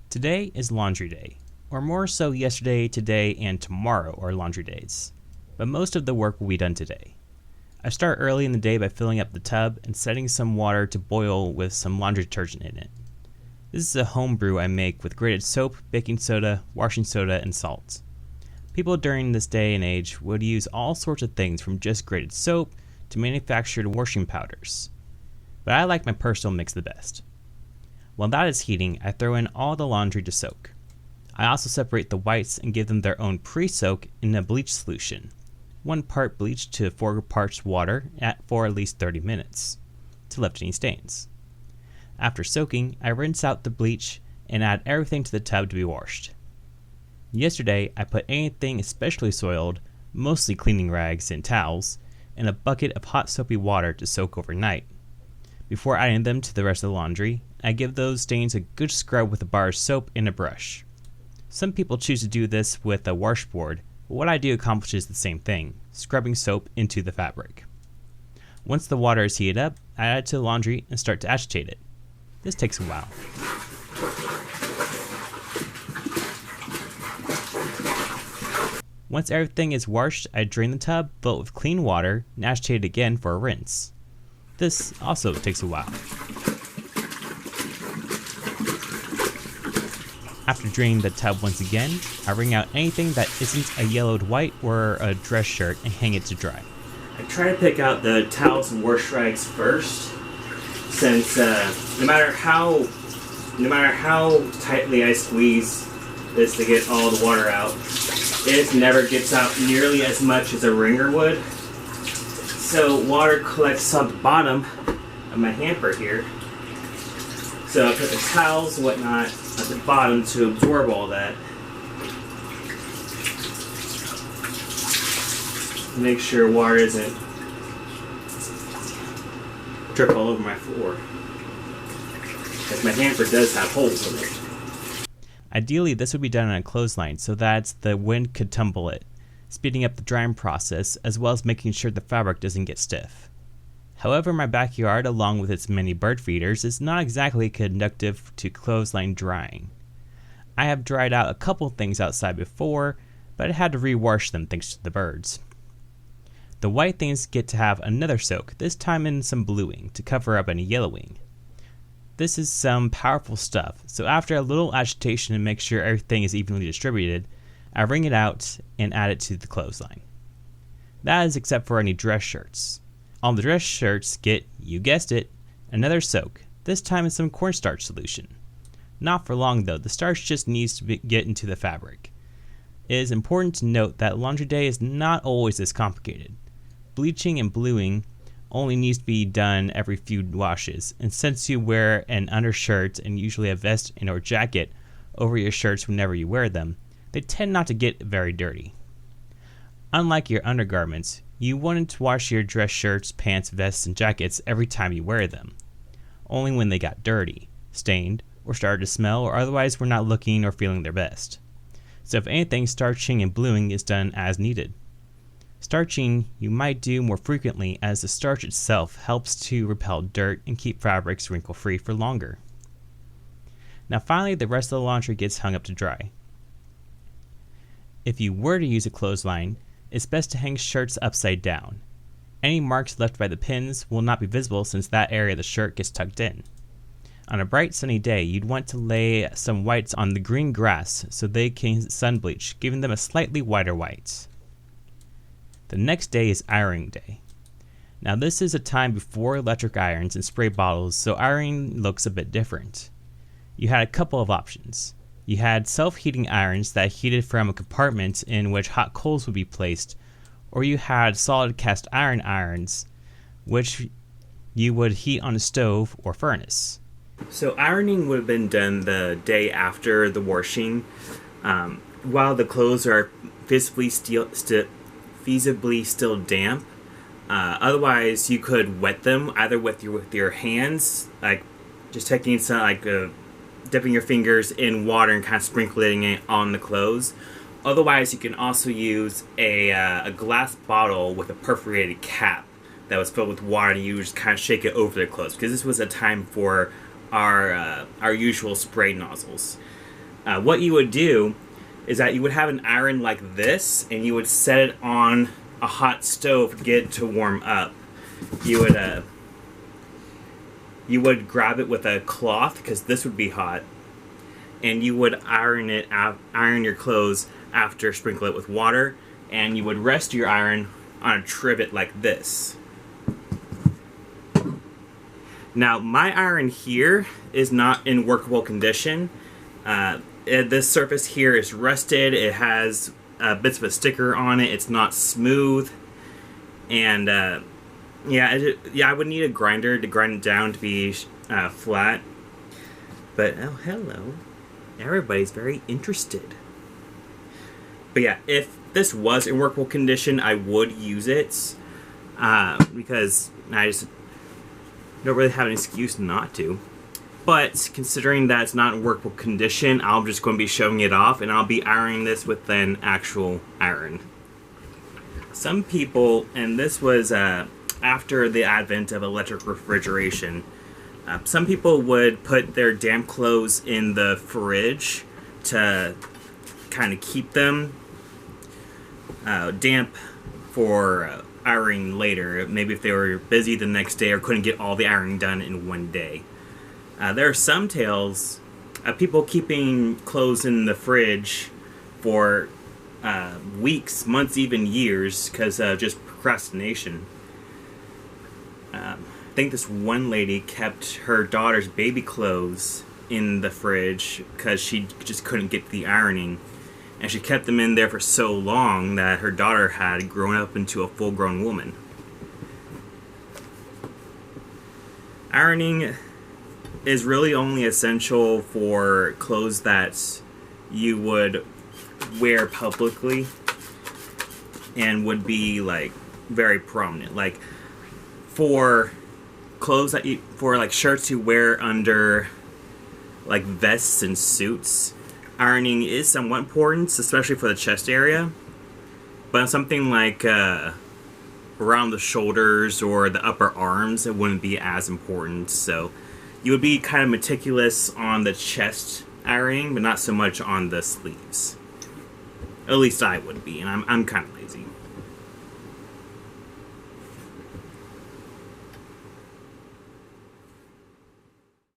Today is laundry day, or more so yesterday, today, and tomorrow are laundry days. But most of the work will be done today. I start early in the day by filling up the tub and setting some water to boil with some laundry detergent in it. This is a home brew I make with grated soap, baking soda, washing soda, and salt. People during this day and age would use all sorts of things from just grated soap to manufactured washing powders. But I like my personal mix the best. While that is heating, I throw in all the laundry to soak. I also separate the whites and give them their own pre-soak in a bleach solution. 1 part bleach to 4 parts water for at least 30 minutes to lift any stains. After soaking, I rinse out the bleach and add everything to the tub to be washed. Yesterday, I put anything especially soiled, mostly cleaning rags and towels, in a bucket of hot soapy water to soak overnight. Before adding them to the rest of the laundry, I give those stains a good scrub with a bar of soap and a brush. Some people choose to do this with a washboard, but what I do accomplishes the same thing, scrubbing soap into the fabric. Once the water is heated up, I add it to the laundry and start to agitate it. This takes a while. Once everything is washed, I drain the tub, fill it with clean water, and agitate it again for a rinse. This also takes a while. After draining the tub once again, I wring out anything that isn't a yellowed white or a dress shirt and hang it to dry. I try to pick out the towels and wash rags first, since no matter how tightly I squeeze this to get all the water out, it never gets out nearly as much as a wringer would. So water collects on the bottom of my hamper here. So I put the towels and whatnot at the bottom to absorb all that. Make sure water isn't drip all over my floor, because my hamper does have holes in it. Ideally, this would be done on a clothesline so that the wind could tumble it, speeding up the drying process as well as making sure the fabric doesn't get stiff. However, my backyard, along with its many bird feeders, is not exactly conducive to clothesline drying. I have dried out a couple things outside before, but I had to rewash them thanks to the birds. The white things get to have another soak, this time in some bluing, to cover up any yellowing. This is some powerful stuff, so after a little agitation to make sure everything is evenly distributed, I wring it out and add it to the clothesline. That is except for any dress shirts. All the dress shirts get, you guessed it, another soak, this time in some cornstarch solution. Not for long though, the starch just needs to get into the fabric. It is important to note that laundry day is not always this complicated. Bleaching and bluing only needs to be done every few washes, and since you wear an undershirt and usually a vest and or jacket over your shirts whenever you wear them, they tend not to get very dirty. Unlike your undergarments, you wouldn't to wash your dress shirts, pants, vests, and jackets every time you wear them, only when they got dirty, stained, or started to smell, or otherwise were not looking or feeling their best. So if anything, starching and bluing is done as needed. Starching you might do more frequently, as the starch itself helps to repel dirt and keep fabrics wrinkle-free for longer. Now finally, the rest of the laundry gets hung up to dry. If you were to use a clothesline, it's best to hang shirts upside down. Any marks left by the pins will not be visible since that area of the shirt gets tucked in. On a bright sunny day, you'd want to lay some whites on the green grass so they can sun bleach, giving them a slightly whiter white. The next day is ironing day. Now this is a time before electric irons and spray bottles, so ironing looks a bit different. You had a couple of options. You had self-heating irons that heated from a compartment in which hot coals would be placed, or you had solid cast iron irons, which you would heat on a stove or furnace. So ironing would have been done the day after the washing, while the clothes are feasibly still damp. Otherwise, you could wet them either with your hands, like just taking some dipping your fingers in water and kind of sprinkling it on the clothes. Otherwise, you can also use a glass bottle with a perforated cap that was filled with water, and you just kind of shake it over the clothes, because this was a time for our usual spray nozzles. What you would do is that you would have an iron like this, and you would set it on a hot stove to get it to warm up. You would grab it with a cloth, because this would be hot, and you would iron your clothes after, sprinkle it with water, and you would rest your iron on a trivet like this. Now, my iron here is not in workable condition. This surface here is rusted. It has bits of a sticker on it. It's not smooth. And yeah, I would need a grinder to grind it down to be flat. But, oh, hello. Everybody's very interested. But yeah, if this was in workable condition, I would use it. Because I just don't really have an excuse not to. But considering that it's not in workable condition, I'm just going to be showing it off, and I'll be ironing this with an actual iron. Some people, and this was after the advent of electric refrigeration, some people would put their damp clothes in the fridge to kind of keep them damp for ironing later. Maybe if they were busy the next day or couldn't get all the ironing done in one day. There are some tales of people keeping clothes in the fridge for weeks, months, even years because of just procrastination. I think this one lady kept her daughter's baby clothes in the fridge because she just couldn't get the ironing. And she kept them in there for so long that her daughter had grown up into a full-grown woman. Ironing is really only essential for clothes that you would wear publicly and would be like very prominent. Like for clothes that for like shirts you wear under like vests and suits, ironing is somewhat important, especially for the chest area. But something like around the shoulders or the upper arms, it wouldn't be as important. So you would be kind of meticulous on the chest ironing, but not so much on the sleeves. At least I would be, and I'm kind of lazy.